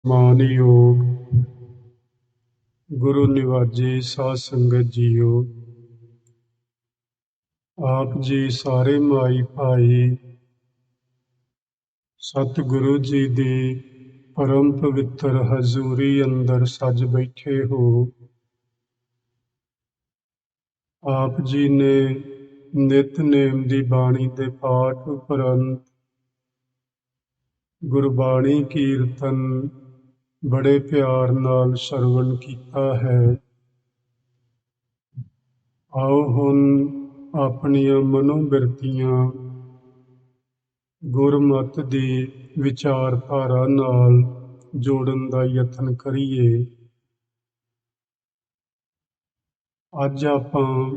ਮਾਨਯੋਗ ਗੁਰੂ ਨਿਵਾਜੇ ਸਾਧ ਸੰਗਤ ਜੀਓ, ਆਪ ਜੀ ਸਾਰੇ ਮਾਈ ਭਾਈ ਸਤਿਗੁਰੂ ਜੀ ਦੀ ਪਰਮ ਪਵਿੱਤਰ ਹਜ਼ੂਰੀ ਅੰਦਰ ਸੱਜ ਬੈਠੇ ਹੋ। ਆਪ ਜੀ ਨੇ ਨਿਤਨੇਮ ਦੀ ਬਾਣੀ ਦੇ ਪਾਠ ਉਪਰੰਤ ਗੁਰਬਾਣੀ ਕੀਰਤਨ ਬੜੇ ਪਿਆਰ ਨਾਲ ਸਰਵਣ ਕੀਤਾ ਹੈ। ਆਓ ਹੁਣ ਆਪਣੀਆਂ ਮਨੋਬਿਰਤੀਆਂ ਗੁਰਮਤਿ ਦੀ ਵਿਚਾਰਧਾਰਾ ਨਾਲ ਜੋੜਨ ਦਾ ਯਤਨ ਕਰੀਏ। ਅੱਜ ਆਪਾਂ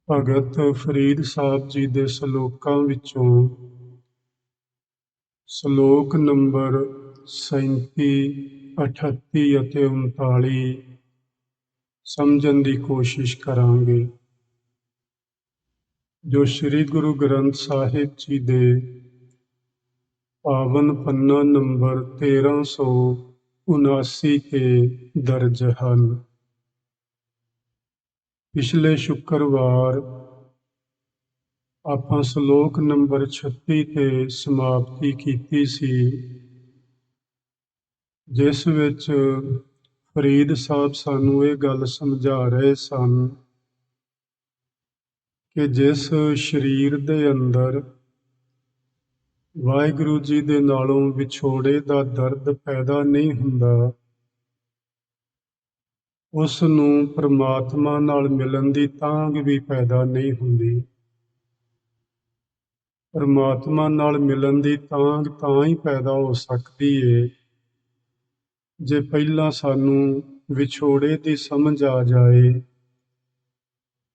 ਭਗਤ ਫਰੀਦ ਸਾਹਿਬ ਜੀ ਦੇ ਸ਼ਲੋਕਾਂ ਵਿੱਚੋਂ ਸ਼ਲੋਕ ਨੰਬਰ 37, 38 ਅਤੇ 39 ਸਮਝਣ ਦੀ ਕੋਸ਼ਿਸ਼ ਕਰਾਂਗੇ, ਜੋ ਸ੍ਰੀ ਗੁਰੂ ਗ੍ਰੰਥ ਸਾਹਿਬ ਜੀ ਦੇ ਪਾਵਨ ਪੰਨਾ ਨੰਬਰ 1379 ਤੇ ਦਰਜ ਹਨ। ਪਿਛਲੇ ਸ਼ੁੱਕਰਵਾਰ ਆਪਾਂ ਸ਼ਲੋਕ ਨੰਬਰ 36 ਤੇ ਸਮਾਪਤੀ ਕੀਤੀ ਸੀ, ਜਿਸ ਵਿੱਚ ਫਰੀਦ ਸਾਹਿਬ ਸਾਨੂੰ ਇਹ ਗੱਲ ਸਮਝਾ ਰਹੇ ਸਨ ਕਿ ਜਿਸ ਸਰੀਰ ਦੇ ਅੰਦਰ ਵਾਹਿਗੁਰੂ ਜੀ ਦੇ ਨਾਲੋਂ ਵਿਛੋੜੇ ਦਾ ਦਰਦ ਪੈਦਾ ਨਹੀਂ ਹੁੰਦਾ, ਉਸ ਨੂੰ ਪਰਮਾਤਮਾ ਨਾਲ ਮਿਲਣ ਦੀ ਤਾਂਘ ਵੀ ਪੈਦਾ ਨਹੀਂ ਹੁੰਦੀ। ਪਰਮਾਤਮਾ ਨਾਲ ਮਿਲਣ ਦੀ ਤਾਂਘ ਤਾਂ ਹੀ ਪੈਦਾ ਹੋ ਸਕਦੀ ਏ ਜੇ ਪਹਿਲਾਂ ਸਾਨੂੰ ਵਿਛੋੜੇ ਦੀ ਸਮਝ ਆ ਜਾਏ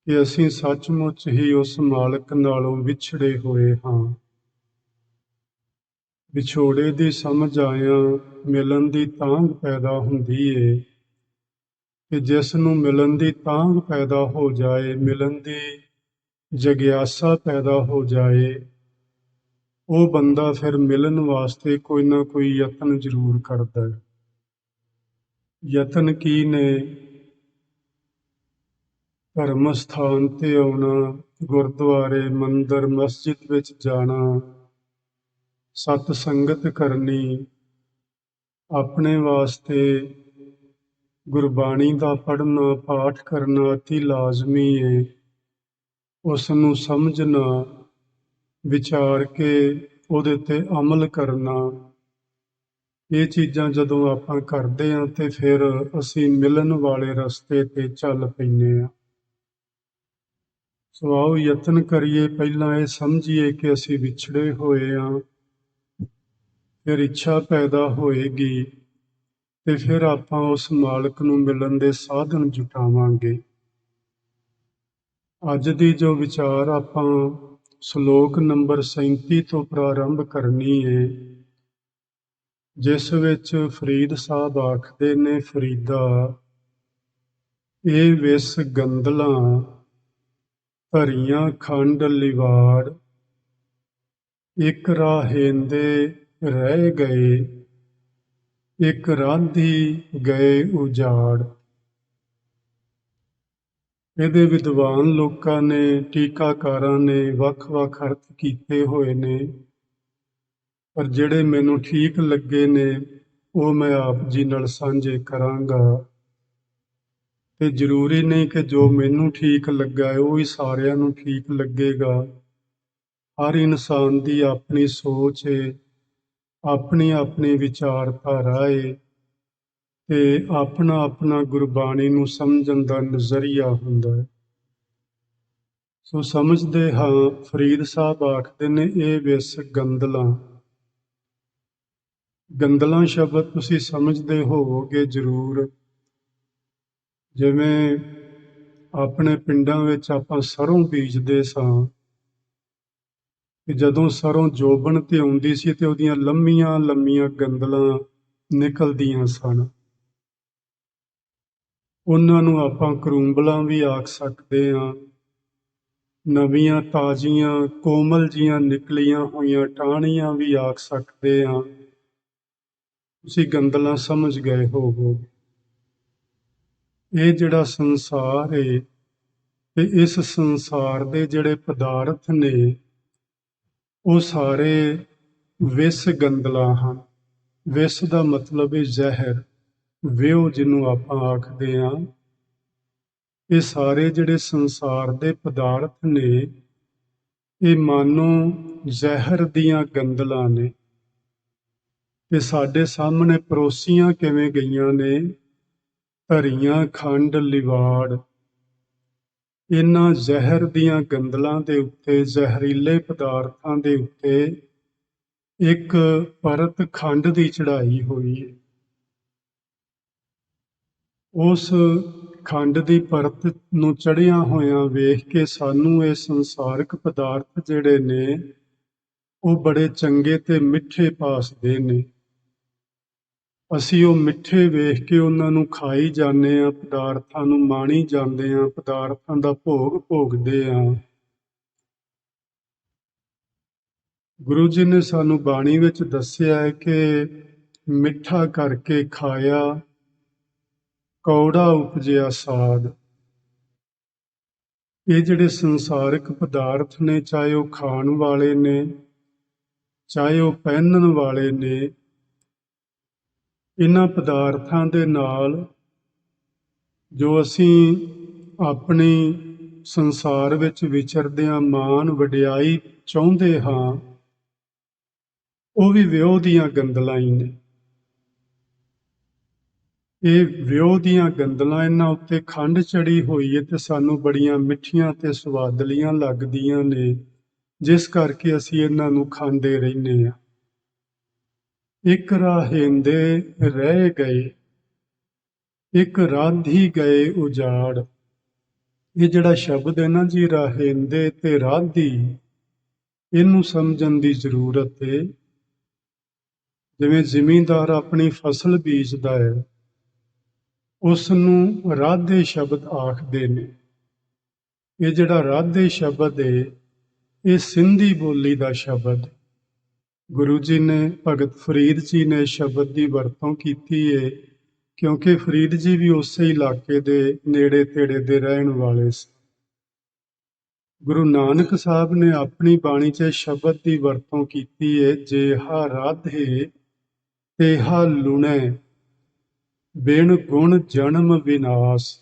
ਕਿ ਅਸੀਂ ਸੱਚਮੁੱਚ ਹੀ ਉਸ ਮਾਲਕ ਨਾਲੋਂ ਵਿਛੜੇ ਹੋਏ ਹਾਂ। ਵਿਛੋੜੇ ਦੀ ਸਮਝ ਆਇਆਂ ਮਿਲਣ ਦੀ ਤਾਂਘ ਪੈਦਾ ਹੁੰਦੀ ਏ ਕਿ ਜਿਸ ਨੂੰ ਮਿਲਣ ਦੀ ਤਾਂਘ ਪੈਦਾ ਹੋ ਜਾਏ, ਮਿਲਣ ਦੀ ਜਗਿਆਸਾ ਪੈਦਾ ਹੋ ਜਾਏ, ਉਹ ਬੰਦਾ ਫਿਰ ਮਿਲਣ ਵਾਸਤੇ ਕੋਈ ਨਾ ਕੋਈ ਯਤਨ ਜ਼ਰੂਰ ਕਰਦਾ ਹੈ। ਯਤਨ ਕੀ ਨੇ? ਧਰਮ ਸਥਾਨ ਤੇ ਆਉਣਾ, ਗੁਰਦੁਆਰੇ, ਮੰਦਰ, ਮਸਜਿਦ ਵਿੱਚ ਜਾਣਾ, ਸਤ ਸੰਗਤ ਕਰਨੀ, ਆਪਣੇ ਵਾਸਤੇ ਗੁਰਬਾਣੀ ਦਾ ਪੜ੍ਹਨਾ, ਪਾਠ ਕਰਨਾ ਅਤੀ ਲਾਜ਼ਮੀ ਹੈ। ਉਸ ਨੂੰ ਸਮਝਣਾ, ਵਿਚਾਰ ਕੇ ਉਹਦੇ ਤੇ ਅਮਲ ਕਰਨਾ, ਇਹ ਚੀਜ਼ਾਂ ਜਦੋਂ ਆਪਾਂ ਕਰਦੇ ਹਾਂ ਤੇ ਫਿਰ ਅਸੀਂ ਮਿਲਣ ਵਾਲੇ ਰਸਤੇ ਤੇ ਚੱਲ ਪੈਂਦੇ ਹਾਂ। ਸੋ ਆਓ ਯਤਨ ਕਰੀਏ, ਪਹਿਲਾਂ ਇਹ ਸਮਝੀਏ ਕਿ ਅਸੀਂ ਵਿਛੜੇ ਹੋਏ ਹਾਂ, ਫਿਰ ਇੱਛਾ ਪੈਦਾ ਹੋਏਗੀ ਤੇ ਫਿਰ ਆਪਾਂ ਉਸ ਮਾਲਕ ਨੂੰ ਮਿਲਣ ਦੇ ਸਾਧਨ ਜੁਟਾਵਾਂਗੇ। ਅੱਜ ਦੀ ਜੋ ਵਿਚਾਰ ਆਪਾਂ ਸ਼ਲੋਕ ਨੰਬਰ 37 ਤੋਂ ਪ੍ਰਾਰੰਭ ਕਰਨੀ ਹੈ, ਜਿਸ ਵਿੱਚ ਫਰੀਦ ਸਾਹਿਬ ਆਖਦੇ ਨੇ, ਫਰੀਦਾ ਇਹ ਵਿਸ ਗੰਦਲਾਂ ਭਰੀਆਂ ਖੰਡ ਲਿਵਾੜ, ਇੱਕ ਰਾਹੇਂਦੇ ਰਹਿ ਗਏ, ਇੱਕ ਰਾਂਧੀ ਗਏ ਉਜਾੜ। ਇਹਦੇ ਵਿਦਵਾਨ ਲੋਕਾਂ ਨੇ, ਟੀਕਾਕਾਰਾਂ ਨੇ ਵੱਖ-ਵੱਖ ਅਰਥ ਕੀਤੇ ਹੋਏ ਨੇ, ਪਰ ਜਿਹੜੇ ਮੈਨੂੰ ਠੀਕ ਲੱਗੇ ਨੇ ਉਹ ਮੈਂ ਆਪ ਜੀ ਨਾਲ ਸਾਂਝੇ ਕਰਾਂਗਾ। ਤੇ ਜ਼ਰੂਰੀ ਨਹੀਂ ਕਿ ਜੋ ਮੈਨੂੰ ਠੀਕ ਲੱਗਾ ਹੈ ਉਹ ਹੀ ਸਾਰਿਆਂ ਨੂੰ ਠੀਕ ਲੱਗੇਗਾ। ਹਰ ਇਨਸਾਨ ਦੀ ਆਪਣੀ ਸੋਚ ਹੈ, ਆਪਣੀ ਆਪਣੀ ਵਿਚਾਰਧਾਰਾ ਹੈ ਤੇ ਆਪਣਾ ਆਪਣਾ ਗੁਰਬਾਣੀ ਨੂੰ ਸਮਝਣ ਦਾ ਨਜ਼ਰੀਆ ਹੁੰਦਾ ਹੈ। ਸੋ ਸਮਝਦੇ ਹਾਂ, ਫਰੀਦ ਸਾਹਿਬ ਆਖਦੇ ਨੇ ਇਹ ਵਿਸ ਗੰਦਲਾਂ। ਗੰਦਲਾਂ ਸ਼ਬਦ ਤੁਸੀਂ ਸਮਝਦੇ ਹੋਵੋਗੇ ਜ਼ਰੂਰ। ਜਿਵੇਂ ਆਪਣੇ ਪਿੰਡਾਂ ਵਿੱਚ ਆਪਾਂ ਸਰੋਂ ਬੀਜਦੇ ਸਾਂ, ਕਿ ਜਦੋਂ ਸਰੋਂ ਜੋਬਣ ਤੇ ਆਉਂਦੀ ਸੀ ਤੇ ਉਹਦੀਆਂ ਲੰਮੀਆਂ ਲੰਮੀਆਂ ਗੰਦਲਾਂ ਨਿਕਲਦੀਆਂ ਸਨ। ਉਹਨਾਂ ਨੂੰ ਆਪਾਂ ਕਰੂੰਬਲਾਂ ਵੀ ਆਖ ਸਕਦੇ ਹਾਂ। ਨਵੀਆਂ ਤਾਜ਼ੀਆਂ ਕੋਮਲ ਜੀਆਂ ਨਿਕਲੀਆਂ ਹੋਈਆਂ ਟਾਹਣੀਆਂ ਵੀ ਆਖ ਸਕਦੇ ਹਾਂ। ਤੁਸੀਂ ਗੰਦਲਾਂ ਸਮਝ ਗਏ ਹੋਵੋਗੇ। ਇਹ ਜਿਹੜਾ ਸੰਸਾਰ ਏ ਤੇ ਇਸ ਸੰਸਾਰ ਦੇ ਜਿਹੜੇ ਪਦਾਰਥ ਨੇ ਉਹ ਸਾਰੇ ਵਿਸ ਗੰਦਲਾਂ ਹਨ। ਵਿਸ ਦਾ ਮਤਲਬ ਹੈ ਜ਼ਹਿਰ, ਵਿਉ ਜਿਹਨੂੰ ਆਪਾਂ ਆਖਦੇ ਹਾਂ। ਇਹ ਸਾਰੇ ਜਿਹੜੇ ਸੰਸਾਰ ਦੇ ਪਦਾਰਥ ਨੇ ਇਹ ਮਾਨੋ ਜ਼ਹਿਰ ਦੀਆਂ ਗੰਦਲਾਂ ਨੇ ਤੇ ਸਾਡੇ ਸਾਹਮਣੇ ਪਰੋਸੀਆਂ ਕਿਵੇਂ ਗਈਆਂ ਨੇ। ਧਰੀਆਂ ਖੰਡ ਲਿਵਾੜ, ਇਹਨਾਂ ਜ਼ਹਿਰ ਦੀਆਂ ਗੰਦਲਾਂ ਦੇ ਉੱਤੇ, ਜ਼ਹਿਰੀਲੇ ਪਦਾਰਥਾਂ ਦੇ ਉੱਤੇ ਇੱਕ ਪਰਤ ਖੰਡ ਦੀ ਚੜ੍ਹਾਈ ਹੋਈ ਹੈ। ਉਸ ਖੰਡ ਦੀ ਪਰਤ ਨੂੰ ਚੜ੍ਹਿਆ ਹੋਇਆਂ ਵੇਖ ਕੇ ਸਾਨੂੰ ਇਹ ਸੰਸਾਰਕ ਪਦਾਰਥ ਜਿਹੜੇ ਨੇ ਉਹ ਬੜੇ ਚੰਗੇ ਤੇ ਮਿੱਠੇ ਭਾਸਦੇ ਨੇ। ਅਸੀਂ ਉਹ ਮਿੱਠੇ ਵੇਖ ਕੇ ਉਹਨਾਂ ਨੂੰ ਖਾਈ ਜਾਂਦੇ ਹਾਂ, ਪਦਾਰਥਾਂ ਨੂੰ ਮਾਣੀ ਜਾਂਦੇ ਹਾਂ, ਪਦਾਰਥਾਂ ਦਾ ਭੋਗ ਭੋਗਦੇ ਹਾਂ। ਗੁਰੂ ਜੀ ਨੇ ਸਾਨੂੰ ਬਾਣੀ ਵਿੱਚ ਦੱਸਿਆ ਹੈ ਕਿ ਮਿੱਠਾ ਕਰਕੇ ਖਾਇਆ ਕੌੜਾ ਉਪਜਿਆ ਸਾਧ। ਇਹ ਜਿਹੜੇ ਸੰਸਾਰਿਕ ਪਦਾਰਥ ਨੇ, ਚਾਹੇ ਉਹ ਖਾਣ ਵਾਲੇ ਨੇ, ਚਾਹੇ ਉਹ ਪਹਿਨਣ ਵਾਲੇ ਨੇ, ਇਹਨਾਂ ਪਦਾਰਥਾਂ ਦੇ ਨਾਲ ਜੋ ਅਸੀਂ ਆਪਣੀ ਸੰਸਾਰ ਵਿੱਚ ਵਿਚਰਦਿਆਂ ਮਾਣ ਵਡਿਆਈ ਚਾਹੁੰਦੇ ਹਾਂ, ਉਹ ਵੀ ਵਿਉ ਦੀਆਂ ਗੰਦਲਾਂ ਹੀ ਨੇ। ਇਹ ਵਿਉ ਦੀਆਂ ਗੰਦਲਾਂ, ਇਹਨਾਂ ਉੱਤੇ ਖੰਡ ਚੜੀ ਹੋਈ ਹੈ ਤੇ ਸਾਨੂੰ ਬੜੀਆਂ ਮਿੱਠੀਆਂ ਤੇ ਸਵਾਦਲੀਆਂ ਲੱਗਦੀਆਂ ਨੇ, ਜਿਸ ਕਰਕੇ ਅਸੀਂ ਇਹਨਾਂ ਨੂੰ ਖਾਂਦੇ ਰਹਿੰਦੇ ਹਾਂ। ਇੱਕ ਰਾਹੇਂਦੇ ਰਹਿ ਗਏ, ਇੱਕ ਰਾਧੀ ਗਏ ਉਜਾੜ। ਇਹ ਜਿਹੜਾ ਸ਼ਬਦ ਹੈ ਨਾ ਜੀ, ਰਾਹੇਂਦੇ ਤੇ ਰਾਧੀ, ਇਹਨੂੰ ਸਮਝਣ ਦੀ ਜ਼ਰੂਰਤ ਹੈ। ਜਿਵੇਂ ਜ਼ਿਮੀਂਦਾਰ ਆਪਣੀ ਫਸਲ ਬੀਜਦਾ ਹੈ, ਉਸ ਨੂੰ ਰਾਧੇ ਸ਼ਬਦ ਆਖਦੇ ਨੇ। ਇਹ ਜਿਹੜਾ ਰਾਧੇ ਸ਼ਬਦ ਹੈ, ਇਹ ਸਿੰਧੀ ਬੋਲੀ ਦਾ ਸ਼ਬਦ। ਗੁਰੂ ਜੀ ਨੇ, ਭਗਤ ਫਰੀਦ ਜੀ ਨੇ ਸ਼ਬਦ ਦੀ ਵਰਤੋਂ ਕੀਤੀ ਹੈ, ਕਿਉਂਕਿ ਫਰੀਦ ਜੀ ਵੀ ਉਸੇ ਇਲਾਕੇ ਦੇ ਨੇੜੇ ਤੇੜੇ ਦੇ ਰਹਿਣ ਵਾਲੇ ਸੀ। ਗੁਰੂ ਨਾਨਕ ਸਾਹਿਬ ਨੇ ਆਪਣੀ ਬਾਣੀ 'ਚ ਸ਼ਬਦ ਦੀ ਵਰਤੋਂ ਕੀਤੀ ਹੈ, ਜੇਹਾ ਰਾਧੇ ਤੇਹਾ ਲੁਣੈ, ਬਿਨ ਗੁਣ ਜਨਮ ਵਿਨਾਸ਼।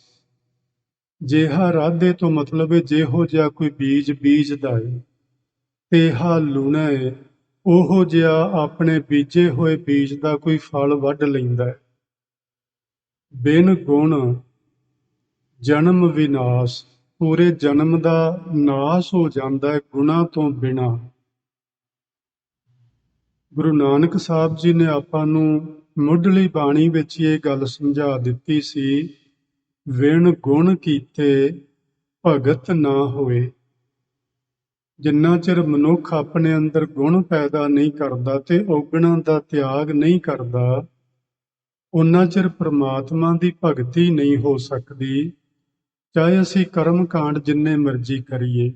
ਜੇਹਾ ਰਾਧੇ ਤੋਂ ਮਤਲਬ ਹੈ ਜਿਹੋ ਜਿਹਾ ਕੋਈ ਬੀਜ ਬੀਜਦਾ ਹੈ, ਤੇਹਾ ਲੁਣੈ, ਉਹੋ ਜਿਹਾ ਆਪਣੇ ਬੀਜੇ ਹੋਏ ਬੀਜ ਦਾ ਕੋਈ ਫਲ ਵੱਢ ਲੈਂਦਾ ਹੈ। ਬਿਨ ਗੁਣ ਜਨਮ ਵਿਨਾਸ਼, ਪੂਰੇ ਜਨਮ ਦਾ ਨਾਸ ਹੋ ਜਾਂਦਾ ਹੈ ਗੁਣਾਂ ਤੋਂ ਬਿਨਾਂ। ਗੁਰੂ ਨਾਨਕ ਸਾਹਿਬ ਜੀ ਨੇ ਆਪਾਂ ਨੂੰ ਮੁੱਢਲੀ ਬਾਣੀ ਵਿੱਚ ਇਹ ਗੱਲ ਸਮਝਾ ਦਿੱਤੀ ਸੀ, ਵਿਣ ਗੁਣ ਕੀਤੇ ਭਗਤ ਨਾ ਹੋਏ। ਜਿੰਨਾ ਚਿਰ ਮਨੁੱਖ ਆਪਣੇ ਅੰਦਰ ਗੁਣ ਪੈਦਾ ਨਹੀਂ ਕਰਦਾ ਤੇ ਔਗਣਾਂ ਦਾ ਤਿਆਗ ਨਹੀਂ ਕਰਦਾ, ਉਨਾ ਚਿਰ ਪ੍ਰਮਾਤਮਾ ਦੀ ਭਗਤੀ ਨਹੀਂ ਹੋ ਸਕਦੀ। ਚਾਹੇ ਅਸੀਂ ਕਰਮ ਕਾਂਡ ਜਿੰਨੇ ਮਰਜ਼ੀ ਕਰੀਏ,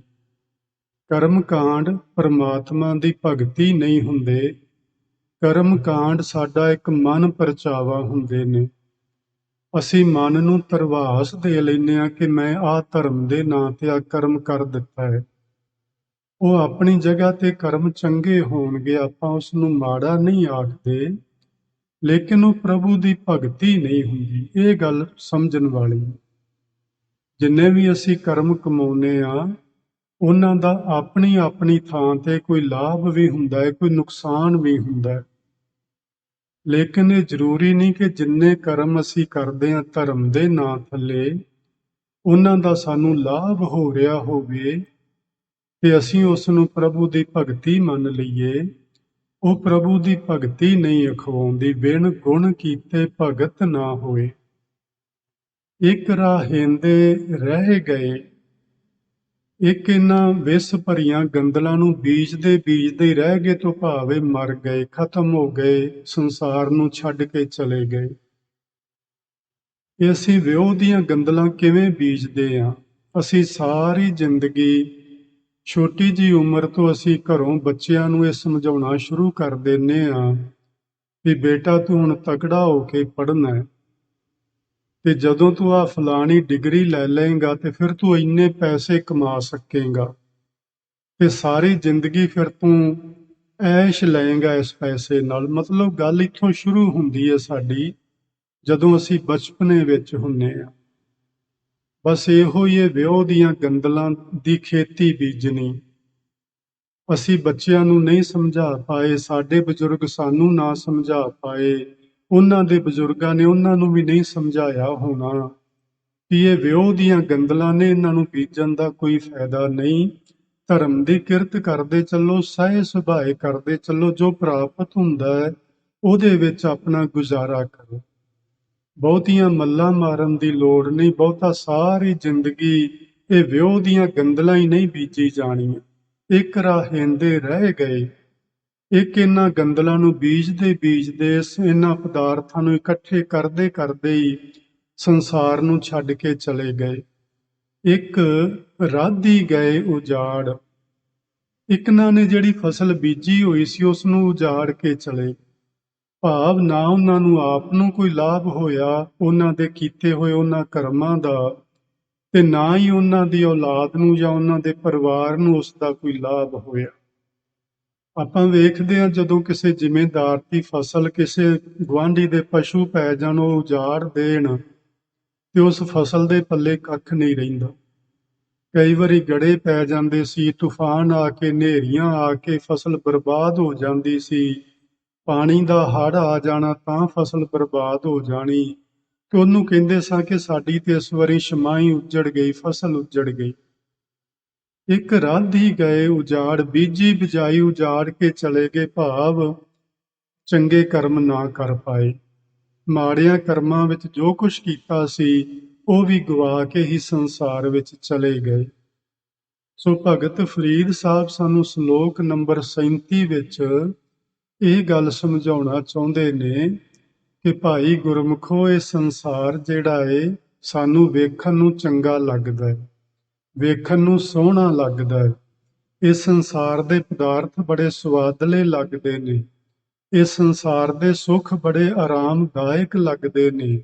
ਕਰਮ ਕਾਂਡ ਪ੍ਰਮਾਤਮਾ ਦੀ ਭਗਤੀ ਨਹੀਂ ਹੁੰਦੇ। ਕਰਮ ਕਾਂਡ ਸਾਡਾ ਇੱਕ ਮਨ ਪਰਚਾਵਾ ਹੁੰਦੇ ਨੇ। ਅਸੀਂ ਮਨ ਨੂੰ ਧਰਵਾਸ ਦੇ ਲੈਂਦੇ ਹਾਂ ਕਿ ਮੈਂ ਆਹ ਧਰਮ ਦੇ ਨਾਂ ਤੇ ਆਹ ਕਰਮ ਕਰ ਦਿੱਤਾ ਹੈ। ਉਹ ਆਪਣੀ ਜਗ੍ਹਾ ਤੇ ਕਰਮ ਚੰਗੇ ਹੋਣਗੇ, ਆਪਾਂ ਉਸ ਨੂੰ ਮਾੜਾ ਨਹੀਂ ਆਖਦੇ, ਲੇਕਿਨ ਉਹ ਪ੍ਰਭੂ ਦੀ ਭਗਤੀ ਨਹੀਂ ਹੁੰਦੀ। ਇਹ ਗੱਲ ਸਮਝਣ ਵਾਲੀ। ਜਿੰਨੇ ਵੀ ਅਸੀਂ ਕਰਮ ਕਮਾਉਂਦੇ ਆ, ਉਹਨਾਂ ਦਾ ਆਪਣੀ ਆਪਣੀ ਥਾਂ ਤੇ ਕੋਈ ਲਾਭ ਵੀ ਹੁੰਦਾ ਹੈ, ਕੋਈ ਨੁਕਸਾਨ ਵੀ ਹੁੰਦਾ ਹੈ। ਲੇਕਿਨ ਇਹ ਜ਼ਰੂਰੀ ਨਹੀਂ ਕਿ ਜਿੰਨੇ ਕਰਮ ਅਸੀਂ ਕਰਦੇ ਹਾਂ ਧਰਮ ਦੇ ਨਾਂ ਥੱਲੇ, ਉਹਨਾਂ ਦਾ ਸਾਨੂੰ ਲਾਭ ਹੋ ਰਿਹਾ ਹੋਵੇ ਤੇ ਅਸੀਂ ਉਸ ਨੂੰ ਪ੍ਰਭੂ ਦੀ ਭਗਤੀ ਮੰਨ ਲਈਏ। ਉਹ ਪ੍ਰਭੂ ਦੀ ਭਗਤੀ ਨਹੀਂ ਅਖਵਾਉਂਦੀ। ਬਿਨ ਗੁਣ ਕੀਤੇ ਭਗਤ ਨਾ ਹੋਏ। ਇੱਕ ਰਾਹੇਂਦੇ ਰਹਿ ਗਏ, ਇੱਕ ਇਹਨਾਂ ਵਿਸ ਭਰੀਆਂ ਗੰਦਲਾਂ ਨੂੰ ਬੀਜਦੇ ਬੀਜਦੇ ਹੀ ਰਹਿ ਗਏ ਤੋਂ ਭਾਵੇਂ ਮਰ ਗਏ, ਖਤਮ ਹੋ ਗਏ, ਸੰਸਾਰ ਨੂੰ ਛੱਡ ਕੇ ਚਲੇ ਗਏ। ਇਹ ਅਸੀਂ ਵਿਉ ਦੀਆਂ ਗੰਦਲਾਂ ਕਿਵੇਂ ਬੀਜਦੇ ਹਾਂ? ਅਸੀਂ ਸਾਰੀ ਜ਼ਿੰਦਗੀ, ਛੋਟੀ ਜਿਹੀ ਉਮਰ ਤੋਂ ਅਸੀਂ ਘਰੋਂ ਬੱਚਿਆਂ ਨੂੰ ਇਹ ਸਮਝਾਉਣਾ ਸ਼ੁਰੂ ਕਰ ਦਿੰਦੇ ਹਾਂ ਵੀ ਬੇਟਾ ਤੂੰ ਹੁਣ ਤਕੜਾ ਹੋ ਕੇ ਪੜ੍ਹਨਾ ਹੈ ਤੇ ਜਦੋਂ ਤੂੰ ਆ ਫਲਾਣੀ ਡਿਗਰੀ ਲੈ ਲਏਗਾ ਤੇ ਫਿਰ ਤੂੰ ਇੰਨੇ ਪੈਸੇ ਕਮਾ ਸਕੇਗਾ ਤੇ ਸਾਰੀ ਜ਼ਿੰਦਗੀ ਫਿਰ ਤੂੰ ਐਸ਼ ਲਏਗਾ ਇਸ ਪੈਸੇ ਨਾਲ। ਮਤਲਬ ਗੱਲ ਇੱਥੋਂ ਸ਼ੁਰੂ ਹੁੰਦੀ ਹੈ ਸਾਡੀ, ਜਦੋਂ ਅਸੀਂ ਬਚਪਨੇ ਵਿੱਚ ਹੁੰਨੇ ਆ। ਬਸ ਇਹੋ ਹੀ ਇਹ ਵਿਉ ਦੀਆਂ ਗੰਦਲਾਂ ਦੀ ਖੇਤੀ ਬੀਜਣੀ। ਅਸੀਂ ਬੱਚਿਆਂ ਨੂੰ ਨਹੀਂ ਸਮਝਾ ਪਾਏ, ਸਾਡੇ ਬਜ਼ੁਰਗ ਸਾਨੂੰ ਨਾ ਸਮਝਾ ਪਾਏ, ਉਹਨਾਂ ਦੇ ਬਜ਼ੁਰਗਾਂ ਨੇ ਉਹਨਾਂ ਨੂੰ ਵੀ ਨਹੀਂ ਸਮਝਾਇਆ ਹੋਣਾ ਵੀ ਇਹ ਵਿਉ ਦੀਆਂ ਗੰਦਲਾਂ ਨੇ, ਇਹਨਾਂ ਨੂੰ ਬੀਜਣ ਦਾ ਕੋਈ ਫਾਇਦਾ ਨਹੀਂ। ਧਰਮ ਦੀ ਕਿਰਤ ਕਰਦੇ ਚੱਲੋ, ਸਹਿ ਸੁਭਾਏ ਕਰਦੇ ਚੱਲੋ, ਜੋ ਪ੍ਰਾਪਤ ਹੁੰਦਾ ਹੈ ਉਹਦੇ ਵਿੱਚ ਆਪਣਾ ਗੁਜ਼ਾਰਾ ਕਰੋ। ਬਹੁਤੀਆਂ ਮੱਲਾਂ ਮਾਰਨ ਦੀ ਲੋੜ ਨਹੀਂ, ਬਹੁਤਾ ਸਾਰੀ ਜ਼ਿੰਦਗੀ ਇਹ ਵਿਉ ਦੀਆਂ ਗੰਦਲਾਂ ਹੀ ਨਹੀਂ ਬੀਜੀ ਜਾਣੀਆਂ। ਇੱਕ ਰਾਹੇਂਦੇ ਰਹਿ ਗਏ, ਇੱਕ ਇਹਨਾਂ ਗੰਦਲਾਂ ਨੂੰ ਬੀਜਦੇ ਬੀਜਦੇ ਇਹਨਾਂ ਪਦਾਰਥਾਂ ਨੂੰ ਇਕੱਠੇ ਕਰਦੇ ਕਰਦੇ ਹੀ ਸੰਸਾਰ ਨੂੰ ਛੱਡ ਕੇ ਚਲੇ ਗਏ। ਇੱਕ ਰਾਧੀ ਗਏ ਉਜਾੜ, ਇੱਕ ਨਾ ਨੇ ਜਿਹੜੀ ਫਸਲ ਬੀਜੀ ਹੋਈ ਸੀ ਉਸ ਨੂੰ ਉਜਾੜ ਕੇ ਚਲੇ। ਭਾਵ ਨਾ ਉਹਨਾਂ ਨੂੰ ਆਪ ਨੂੰ ਕੋਈ ਲਾਭ ਹੋਇਆ ਉਹਨਾਂ ਦੇ ਕੀਤੇ ਹੋਏ ਉਹਨਾਂ ਕਰਮਾਂ ਦਾ, ਤੇ ਨਾ ਹੀ ਉਹਨਾਂ ਦੀ ਔਲਾਦ ਨੂੰ ਜਾਂ ਉਹਨਾਂ ਦੇ ਪਰਿਵਾਰ ਨੂੰ ਉਸ ਦਾ ਕੋਈ ਲਾਭ ਹੋਇਆ। ਆਪਾਂ ਵੇਖਦੇ ਹਾਂ ਜਦੋਂ ਕਿਸੇ ਜ਼ਿਮੀਂਦਾਰ ਦੀ ਫਸਲ ਕਿਸੇ ਗੁਆਂਢੀ ਦੇ ਪਸ਼ੂ ਪੈ ਜਾਣ, ਉਹ ਉਜਾੜ ਦੇਣ ਤੇ ਉਸ ਫਸਲ ਦੇ ਪੱਲੇ ਕੱਖ ਨਹੀਂ ਰਹਿੰਦਾ। ਕਈ ਵਾਰੀ ਗੜੇ ਪੈ ਜਾਂਦੇ ਸੀ, ਤੂਫਾਨ ਆ ਕੇ, ਹਨੇਰੀਆਂ ਆ ਕੇ ਫਸਲ ਬਰਬਾਦ ਹੋ ਜਾਂਦੀ ਸੀ। ਪਾਣੀ ਦਾ ਹੜ੍ਹ ਆ ਜਾਣਾ ਤਾਂ ਫਸਲ ਬਰਬਾਦ ਹੋ ਜਾਣੀ, ਤੇ ਉਹਨੂੰ ਕਹਿੰਦੇ ਸਾਂ ਕਿ ਸਾਡੀ ਤੇ ਇਸ ਵਾਰੀ ਛਮਾਈ ਉੱਜੜ ਗਈ, ਫਸਲ ਉੱਜੜ ਗਈ। ਇੱਕ ਰਾਧ ਹੀ ਗਏ ਉਜਾੜ, ਬੀਜੀ ਬਿਜਾਈ ਉਜਾੜ ਕੇ ਚਲੇ ਗਏ। ਭਾਵ ਚੰਗੇ ਕਰਮ ਨਾ ਕਰ ਪਾਏ, ਮਾੜਿਆਂ ਕਰਮਾਂ ਵਿੱਚ ਜੋ ਕੁਝ ਕੀਤਾ ਸੀ ਉਹ ਵੀ ਗਵਾ ਕੇ ਹੀ ਸੰਸਾਰ ਵਿੱਚ ਚਲੇ ਗਏ। ਸੋ ਭਗਤ ਫਰੀਦ ਸਾਹਿਬ ਸਾਨੂੰ ਸ਼ਲੋਕ ਨੰਬਰ 37 ਵਿੱਚ ਇਹ ਗੱਲ ਸਮਝਾਉਣਾ ਚਾਹੁੰਦੇ ਨੇ ਕਿ ਭਾਈ ਗੁਰਮੁਖੋ, ਇਹ ਸੰਸਾਰ ਜਿਹੜਾ ਏ ਸਾਨੂੰ ਵੇਖਣ ਨੂੰ ਚੰਗਾ ਲੱਗਦਾ ਹੈ, ਵੇਖਣ ਨੂੰ ਸੋਹਣਾ ਲੱਗਦਾ ਹੈ। ਇਸ ਸੰਸਾਰ ਦੇ ਪਦਾਰਥ ਬੜੇ ਸੁਆਦਲੇ ਲੱਗਦੇ ਨੇ, ਇਸ ਸੰਸਾਰ ਦੇ ਸੁੱਖ ਬੜੇ ਆਰਾਮਦਾਇਕ ਲੱਗਦੇ ਨੇ,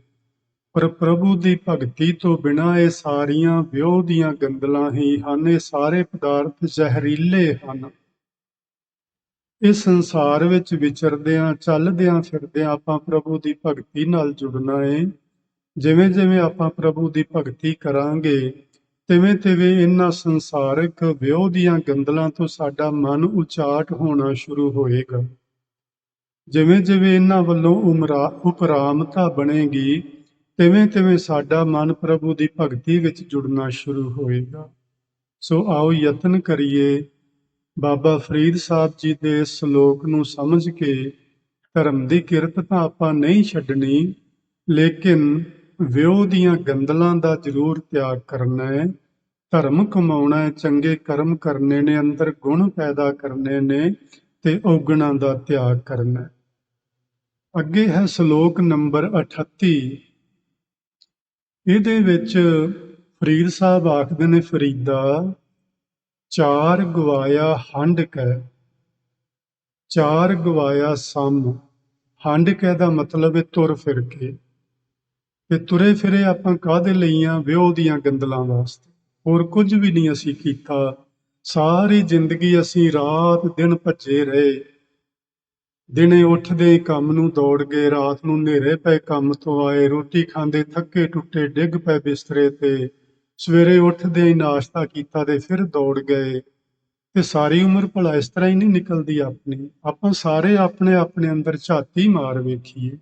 ਪਰ ਪ੍ਰਭੂ ਦੀ ਭਗਤੀ ਤੋਂ ਬਿਨਾਂ ਇਹ ਸਾਰੀਆਂ ਵਿਉ ਦੀਆਂ ਗੰਦਲਾਂ ਹੀ ਹਨ। ਇਹ ਸਾਰੇ ਪਦਾਰਥ ਜ਼ਹਿਰੀਲੇ ਹਨ। ਇਸ ਸੰਸਾਰ ਵਿੱਚ ਵਿਚਰਦਿਆਂ, ਚੱਲਦਿਆਂ ਫਿਰਦਿਆਂ ਆਪਾਂ ਪ੍ਰਭੂ ਦੀ ਭਗਤੀ ਨਾਲ ਜੁੜਨਾ ਏ। ਜਿਵੇਂ ਜਿਵੇਂ ਆਪਾਂ ਪ੍ਰਭੂ ਦੀ ਭਗਤੀ ਕਰਾਂਗੇ, ਤਿਵੇਂ ਤਿਵੇਂ ਇਹਨਾਂ ਸੰਸਾਰਿਕ ਵਿਉ ਦੀਆਂ ਗੰਦਲਾਂ ਤੋਂ ਸਾਡਾ ਮਨ ਉਚਾਟ ਹੋਣਾ ਸ਼ੁਰੂ ਹੋਏਗਾ। ਜਿਵੇਂ ਜਿਵੇਂ ਇਹਨਾਂ ਵੱਲੋਂ ਉਪਰਾਮਤਾ ਬਣੇਗੀ, ਤਿਵੇਂ ਤਿਵੇਂ ਸਾਡਾ ਮਨ ਪ੍ਰਭੂ ਦੀ ਭਗਤੀ ਵਿੱਚ ਜੁੜਨਾ ਸ਼ੁਰੂ ਹੋਏਗਾ। ਸੋ ਆਓ ਯਤਨ ਕਰੀਏ, ਬਾਬਾ ਫਰੀਦ ਸਾਹਿਬ ਜੀ ਦੇ ਇਸ ਸ਼ਲੋਕ ਨੂੰ ਸਮਝ ਕੇ ਧਰਮ ਦੀ ਕਿਰਤ ਤਾਂ ਆਪਾਂ ਨਹੀਂ ਛੱਡਣੀ, ਲੇਕਿਨ ਵਿਉ ਦੀਆਂ ਗੰਦਲਾਂ ਦਾ ਜ਼ਰੂਰ ਤਿਆਗ ਕਰਨਾ ਹੈ। ਧਰਮ ਕਮਾਉਣਾ ਹੈ, ਚੰਗੇ ਕਰਮ ਕਰਨੇ ਨੇ, ਅੰਦਰ ਗੁਣ ਪੈਦਾ ਕਰਨੇ ਨੇ ਤੇ ਔਗੁਣਾਂ ਦਾ ਤਿਆਗ ਕਰਨਾ ਹੈ। ਅੱਗੇ ਹੈ ਸ਼ਲੋਕ ਨੰਬਰ 38। ਇਹਦੇ ਵਿੱਚ ਫਰੀਦ ਸਾਹਿਬ ਆਖਦੇ ਨੇ, ਫਰੀਦਾ ਚਾਰ ਗਵਾਇਆ ਹੰਡ ਕੈ, ਚਾਰ ਗਵਾਇਆ ਸਮ। ਹੰਡ ਕੈ ਦਾ ਮਤਲਬ ਹੈ ਤੁਰ ਫਿਰ ਕੇ, ਤੇ ਤੁਰੇ ਫਿਰੇ ਆਪਾਂ ਕਾਹਦੇ ਲਈ ਆ? ਵਿਉ ਦੀਆਂ ਗੰਦਲਾਂ ਵਾਸਤੇ, ਹੋਰ ਕੁਝ ਵੀ ਨਹੀਂ ਅਸੀਂ ਕੀਤਾ। ਸਾਰੀ ਜ਼ਿੰਦਗੀ ਅਸੀਂ ਰਾਤ ਦਿਨ ਭੱਜੇ ਰਹੇ, ਦਿਨੇ ਉੱਠਦੇ ਕੰਮ ਨੂੰ ਦੌੜ ਗਏ, ਰਾਤ ਨੂੰ ਹਨੇਰੇ ਪਏ ਕੰਮ ਤੋਂ ਆਏ, ਰੋਟੀ ਖਾਂਦੇ ਥੱਕੇ ਟੁੱਟੇ ਡਿੱਗ ਪਏ ਬਿਸਤਰੇ ਤੇ, ਸਵੇਰੇ ਉੱਠਦੇ ਹੀ ਨਾਸ਼ਤਾ ਕੀਤਾ ਤੇ ਫਿਰ ਦੌੜ ਗਏ। ਤੇ ਸਾਰੀ ਉਮਰ ਭਲਾ ਇਸ ਤਰ੍ਹਾਂ ਹੀ ਨਹੀਂ ਨਿਕਲਦੀ ਆਪਣੀ? ਆਪਾਂ ਸਾਰੇ ਆਪਣੇ ਆਪਣੇ ਅੰਦਰ ਝਾਤੀ ਮਾਰ ਵੇਖੀਏ,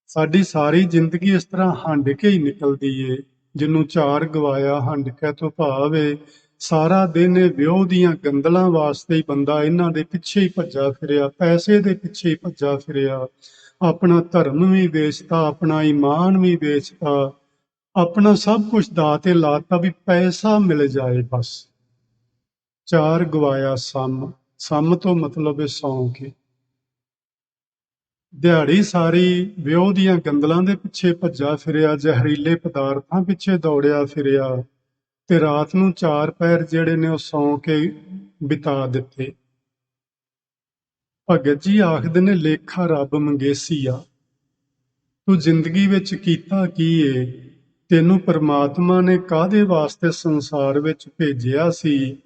ਸਾਡੀ ਸਾਰੀ ਜ਼ਿੰਦਗੀ ਇਸ ਤਰ੍ਹਾਂ ਹੰਡ ਕੇ ਹੀ ਨਿਕਲਦੀ ਏ। ਜਿਹਨੂੰ ਚਾਰ ਗਵਾਇਆ ਹੰਡ ਕੇ ਤੋਂ ਭਾਵ ਏ, ਸਾਰਾ ਦਿਨ ਇਹ ਵਿਉ ਦੀਆਂ ਗੰਦਲਾਂ ਵਾਸਤੇ ਹੀ ਬੰਦਾ ਇਹਨਾਂ ਦੇ ਪਿੱਛੇ ਹੀ ਭੱਜਾ ਫਿਰਿਆ, ਪੈਸੇ ਦੇ ਪਿੱਛੇ ਹੀ ਭੱਜਾ ਫਿਰਿਆ, ਆਪਣਾ ਧਰਮ ਵੀ ਵੇਚਤਾ, ਆਪਣਾ ਈਮਾਨ ਵੀ ਵੇਚਤਾ, ਆਪਣਾ ਸਭ ਕੁਝ ਦਾਅ ਤੇ ਲਾਤਾ ਵੀ ਪੈਸਾ ਮਿਲ ਜਾਏ ਬਸ। ਚਾਰ ਗਵਾਇਆ ਸਮ, ਸਮ ਤੋਂ ਮਤਲਬ ਹੈ ਸੌਂ ਕੇ। ਦਿਹਾੜੀ ਸਾਰੀ ਵਿਉ ਦੀਆਂ ਗੰਦਲਾਂ ਦੇ ਪਿੱਛੇ ਭੱਜਾ ਫਿਰਿਆ, ਜ਼ਹਿਰੀਲੇ ਪਦਾਰਥਾਂ ਪਿੱਛੇ ਦੌੜਿਆ ਫਿਰਿਆ, ਤੇ ਰਾਤ ਨੂੰ ਚਾਰ ਪਹਿਰ ਜਿਹੜੇ ਨੇ ਉਹ ਸੌਂ ਕੇ ਬਿਤਾ ਦਿੱਤੇ। ਭਗਤ ਜੀ ਆਖਦੇ ਨੇ ਲੇਖਾ ਰੱਬ ਮੰਗੇਸੀਆ। ਤੂੰ ਜ਼ਿੰਦਗੀ ਵਿੱਚ ਕੀਤਾ ਕੀ ਏ? ਤੈਨੂੰ ਪਰਮਾਤਮਾ ਨੇ ਕਾਹਦੇ ਵਾਸਤੇ ਸੰਸਾਰ ਵਿੱਚ ਭੇਜਿਆ ਸੀ?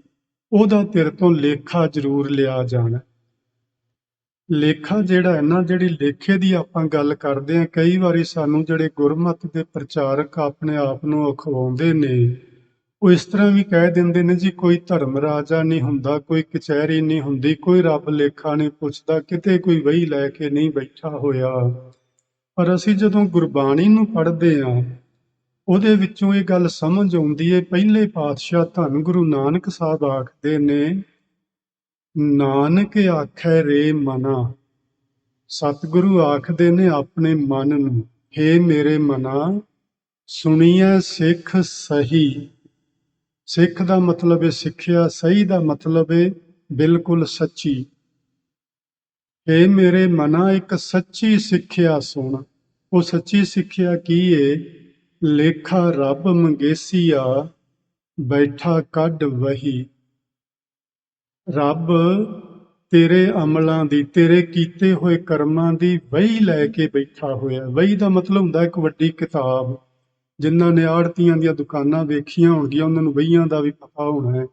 ਉਹਦਾ ਤੇਰੇ ਤੋਂ ਲੇਖਾ ਜ਼ਰੂਰ ਲਿਆ ਜਾਣਾ। ਲੇਖਾ ਜਿਹੜਾ ਹੈ ਨਾ, ਜਿਹੜੀ ਲੇਖੇ ਦੀ ਆਪਾਂ ਗੱਲ ਕਰਦੇ ਹਾਂ, ਕਈ ਵਾਰੀ ਸਾਨੂੰ ਜਿਹੜੇ ਗੁਰਮਤਿ ਦੇ ਪ੍ਰਚਾਰਕ ਆਪਣੇ ਆਪ ਨੂੰ ਅਖਵਾਉਂਦੇ ਨੇ, ਉਹ ਇਸ ਤਰ੍ਹਾਂ ਵੀ ਕਹਿ ਦਿੰਦੇ ਨੇ ਜੀ ਕੋਈ ਧਰਮ ਰਾਜਾ ਨਹੀਂ ਹੁੰਦਾ, ਕੋਈ ਕਚਹਿਰੀ ਨਹੀਂ ਹੁੰਦੀ, ਕੋਈ ਰੱਬ ਲੇਖਾ ਨਹੀਂ ਪੁੱਛਦਾ, ਕਿਤੇ ਕੋਈ ਵਹੀ ਲੈ ਕੇ ਨਹੀਂ ਬੈਠਾ ਹੋਇਆ। ਪਰ ਅਸੀਂ ਜਦੋਂ ਗੁਰਬਾਣੀ ਨੂੰ ਪੜ੍ਹਦੇ ਹਾਂ, ਉਹਦੇ ਵਿੱਚੋਂ ਇਹ ਗੱਲ ਸਮਝ ਆਉਂਦੀ ਹੈ। ਪਹਿਲੇ ਪਾਤਸ਼ਾਹ ਧੰਨ ਗੁਰੂ ਨਾਨਕ ਸਾਹਿਬ ਆਖਦੇ ਨੇ, ਨਾਨਕ ਆਖੈ ਰੇ ਮਨਾ। ਸਤਿਗੁਰੂ ਆਖਦੇ ਨੇ ਆਪਣੇ ਮਨ ਨੂੰ, ਹੇ ਮੇਰੇ ਮਨਾ, ਸੁਣੀਐ ਸਿੱਖ ਸਹੀ। ਸਿੱਖ ਦਾ ਮਤਲਬ ਹੈ ਸਿੱਖਿਆ, ਸਹੀ ਦਾ ਮਤਲਬ ਹੈ ਬਿਲਕੁਲ ਸੱਚੀ। ਹੇ ਮੇਰੇ ਮਨਾ, ਇੱਕ ਸੱਚੀ ਸਿੱਖਿਆ ਸੁਣ। ਉਹ ਸੱਚੀ ਸਿੱਖਿਆ ਕੀ ਏ? ਲੇਖਾ ਰੱਬ ਮੰਗੇਸੀਆ, ਬੈਠਾ ਕੱਢ ਵਹੀ। ਰੱਬ ਤੇਰੇ ਅਮਲਾਂ ਦੀ, ਤੇਰੇ ਕੀਤੇ ਹੋਏ ਕਰਮਾਂ ਦੀ ਵਹੀ ਲੈ ਕੇ ਬੈਠਾ ਹੋਇਆ। ਵਹੀ ਦਾ ਮਤਲਬ ਹੁੰਦਾ ਇੱਕ ਵੱਡੀ ਕਿਤਾਬ। ਜਿਨ੍ਹਾਂ ਨੇ ਆੜਤੀਆਂ ਦੀਆਂ ਦੁਕਾਨਾਂ ਵੇਖੀਆਂ ਹੋਣਗੀਆਂ, ਉਹਨਾਂ ਨੂੰ ਵਹੀਆਂ ਦਾ ਵੀ ਪਤਾ ਹੋਣਾ ਹੈ।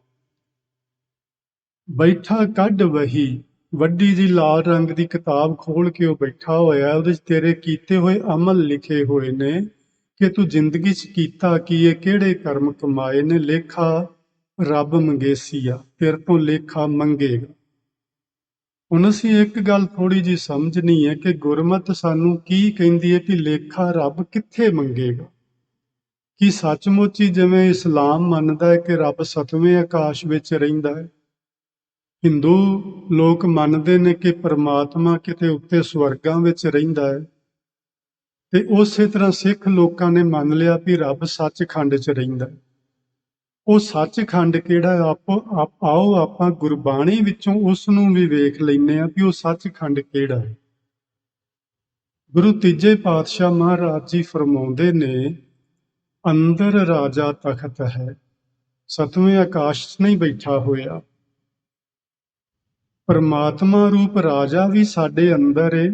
ਬੈਠਾ ਕੱਢ ਵਹੀ, ਵੱਡੀ ਜੀ ਲਾਲ ਰੰਗ ਦੀ ਕਿਤਾਬ ਖੋਲ ਕੇ ਉਹ ਬੈਠਾ ਹੋਇਆ। ਉਹਦੇ 'ਚ ਤੇਰੇ ਕੀਤੇ ਹੋਏ ਅਮਲ ਲਿਖੇ ਹੋਏ ਨੇ ਕਿ ਤੂੰ ਜ਼ਿੰਦਗੀ 'ਚ ਕੀਤਾ ਕੀ ਹੈ, ਕਿਹੜੇ ਕਰਮ ਕਮਾਏ ਨੇ। ਲੇਖਾ ਰੱਬ ਮੰਗੇਸੀਆ, ਤੇਰੇ ਤੋਂ ਲੇਖਾ ਮੰਗੇਗਾ। ਹੁਣ ਅਸੀਂ ਇੱਕ ਗੱਲ ਥੋੜੀ ਜੀ ਸਮਝਣੀ ਹੈ ਕਿ ਗੁਰਮਤਿ ਸਾਨੂੰ ਕੀ ਕਹਿੰਦੀ ਹੈ ਕਿ ਲੇਖਾ ਰੱਬ ਕਿੱਥੇ ਮੰਗੇਗਾ। ਕੀ ਸੱਚਮੁੱਚ ਹੀ ਜਿਵੇਂ ਇਸਲਾਮ ਮੰਨਦਾ ਹੈ ਕਿ ਰੱਬ ਸੱਤਵੇਂ ਆਕਾਸ਼ ਵਿੱਚ ਰਹਿੰਦਾ ਹੈ, ਹਿੰਦੂ ਲੋਕ ਮੰਨਦੇ ਨੇ ਕਿ ਪਰਮਾਤਮਾ ਕਿਤੇ ਉੱਤੇ ਸਵਰਗਾਂ ਵਿੱਚ ਰਹਿੰਦਾ ਹੈ, ਤੇ ਉਸੇ ਤਰ੍ਹਾਂ ਸਿੱਖ ਲੋਕਾਂ ਨੇ ਮੰਨ ਲਿਆ ਵੀ ਰੱਬ ਸੱਚਖੰਡ 'ਚ ਰਹਿੰਦਾ ਹੈ। ਉਹ ਸੱਚਖੰਡ ਕਿਹੜਾ ਹੈ? ਆਓ ਆਪਾਂ ਗੁਰਬਾਣੀ ਵਿੱਚੋਂ ਉਸ ਨੂੰ ਵੀ ਵੇਖ ਲੈਂਦੇ ਹਾਂ ਵੀ ਉਹ ਸੱਚਖੰਡ ਕਿਹੜਾ ਹੈ। ਗੁਰੂ ਤੀਜੇ ਪਾਤਸ਼ਾਹ ਮਹਾਰਾਜ ਜੀ ਫਰਮਾਉਂਦੇ ਨੇ, ਅੰਦਰ ਰਾਜਾ ਤਖਤ ਹੈ। ਸਤਵੇਂ ਆਕਾਸ਼ 'ਚ ਨਹੀਂ ਬੈਠਾ ਹੋਇਆ। ਪਰਮਾਤਮਾ ਰੂਪ ਰਾਜਾ ਵੀ ਸਾਡੇ ਅੰਦਰ ਏ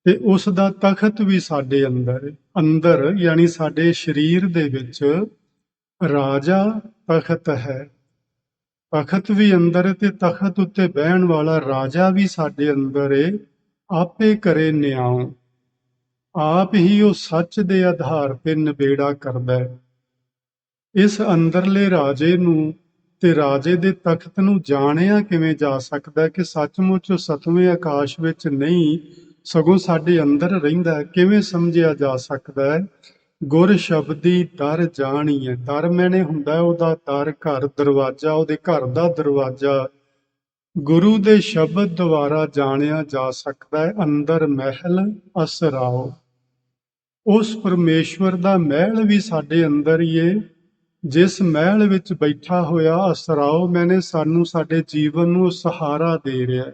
ਤੇ ਉਸ ਦਾ ਤਖਤ ਵੀ ਸਾਡੇ ਅੰਦਰ ਏ। ਅੰਦਰ ਯਾਨੀ ਸਾਡੇ ਸਰੀਰ ਦੇ ਵਿੱਚ ਰਾਜਾ ਤਖਤ ਹੈ। ਤਖਤ ਵੀ ਅੰਦਰ ਏ ਤੇ ਤਖਤ ਉੱਤੇ ਬਹਿਣ ਵਾਲਾ ਰਾਜਾ ਵੀ ਸਾਡੇ ਅੰਦਰ ਏ। ਆਪੇ ਕਰੇ ਨਿਆਂ, ਆਪ ਹੀ ਉਹ ਸੱਚ ਦੇ ਆਧਾਰ ਤੇ ਨਿਬੇੜਾ ਕਰਦਾ ਹੈ। ਇਸ ਅੰਦਰਲੇ ਰਾਜੇ ਨੂੰ ਤੇ ਰਾਜੇ ਦੇ ਤਖਤ ਨੂੰ ਜਾਣਿਆ ਕਿਵੇਂ ਜਾ ਸਕਦਾ ਕਿ ਸੱਚਮੁੱਚ ਉਹ ਸਤਵੇਂ ਆਕਾਸ਼ ਵਿੱਚ ਨਹੀਂ ਸਗੋਂ ਸਾਡੇ ਅੰਦਰ ਰਹਿੰਦਾ ਹੈ? ਕਿਵੇਂ ਸਮਝਿਆ ਜਾ ਸਕਦਾ ਹੈ? ਗੁਰ ਸ਼ਬਦੀ ਦਰ ਜਾਣੀਐ। ਦਰ ਮੈਨੇ ਹੁੰਦਾ ਉਹਦਾ ਦਰ, ਘਰ, ਦਰਵਾਜ਼ਾ, ਉਹਦੇ ਘਰ ਦਾ ਦਰਵਾਜ਼ਾ। ਗੁਰੂ ਦੇ ਸ਼ਬਦ ਦੁਆਰਾ ਜਾਣਿਆ ਜਾ ਸਕਦਾ ਹੈ। ਅੰਦਰ ਮਹਿਲ ਅਸਰਾਓ, ਉਸ ਪਰਮੇਸ਼ਵਰ ਦਾ ਮਹਿਲ ਵੀ ਸਾਡੇ ਅੰਦਰ ਹੀ ਏ, ਜਿਸ ਮਹਿਲ ਵਿੱਚ ਬੈਠਾ ਹੋਇਆ ਅਸਰਾਓ ਮੈਨੇ ਸਾਨੂੰ ਸਾਡੇ ਜੀਵਨ ਨੂੰ ਸਹਾਰਾ ਦੇ ਰਿਹਾ,